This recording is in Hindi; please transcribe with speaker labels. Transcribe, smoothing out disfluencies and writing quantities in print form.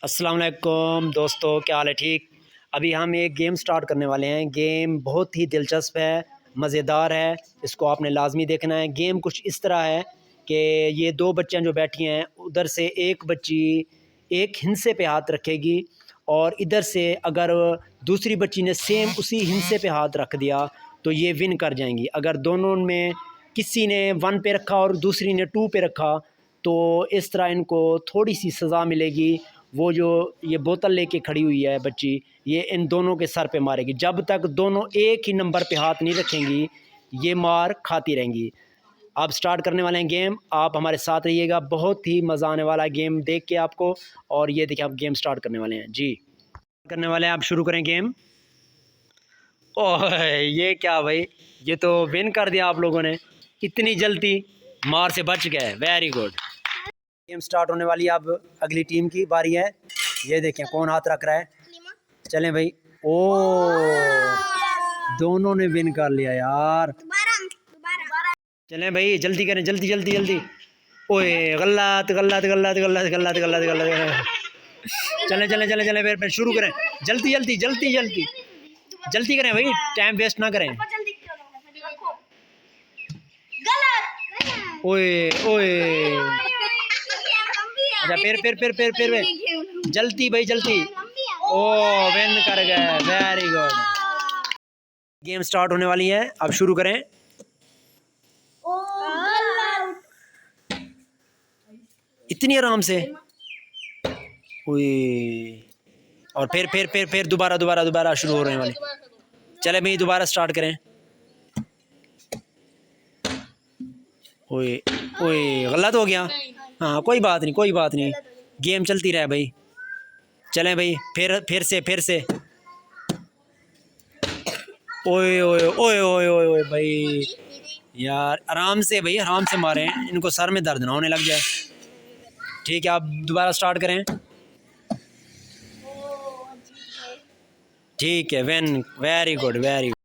Speaker 1: अस्सलाम वालेकुम दोस्तों, क्या हाल है? ठीक। अभी हम एक गेम स्टार्ट करने वाले हैं। गेम बहुत ही दिलचस्प है, मज़ेदार है। इसको आपने लाजमी देखना है। गेम कुछ इस तरह है कि ये दो बच्चियां जो बैठी हैं, उधर से एक बच्ची एक हिंसे पे हाथ रखेगी और इधर से अगर दूसरी बच्ची ने सेम उसी हिंसे पे हाथ रख दिया तो ये विन कर जाएंगी। अगर दोनों में किसी ने 1 पे रखा और दूसरी ने 2 पे रखा तो इस तरह इनको थोड़ी सी सज़ा मिलेगी। वो जो ये बोतल लेके खड़ी हुई है बच्ची, ये इन दोनों के सर पे मारेगी। जब तक दोनों एक ही नंबर पे हाथ नहीं रखेंगी ये मार खाती रहेंगी। अब स्टार्ट करने वाले हैं गेम। आप हमारे साथ रहिएगा, बहुत ही मज़ा आने वाला है गेम देख के आपको। और ये देखिए आप गेम स्टार्ट करने वाले हैं जी। करने वाले हैं, आप शुरू करें गेम। ओह ये क्या भाई, ये तो विन कर दिया आप लोगों ने। इतनी जल्दी मार से बच गए, वेरी गुड। गेम स्टार्ट होने वाली है। अब अगली टीम की बारी है। ये देखें कौन हाथ रख रहा है। चलें भाई। ओ दोनों ने विन कर लिया यार। चलें भाई, जल्दी करें, जल्दी जल्दी जल्दी। ओए गलत गलत गलत गलत गलत गलत गलत। चलें चलें चलें चलें, फिर शुरू करें। जल्दी जल्दी जल्दी जल्दी जल्दी करें भाई, टाइम वेस्ट ना करें। ओए ओए, अच्छा फिर जल्दी भाई जल्दी। ओ विन कर गए, वेरी गुड। गेम स्टार्ट होने वाली है, अब शुरू करें। इतनी आराम से। ओए, और फिर दोबारा दोबारा दोबारा शुरू होने वाली। चले भाई दोबारा स्टार्ट करें। ओए ओए गलत हो गया। हाँ कोई बात नहीं, कोई बात नहीं, गेम चलती रहे भाई। चलें भाई, फिर से। ओए ओए ओए ओए ओए ओए भाई, यार आराम से भाई, आराम से मारें, इनको सर में दर्द ना होने लग जाए। ठीक है, आप दोबारा स्टार्ट करें। ठीक है, वेरी गुड वेरी गुड।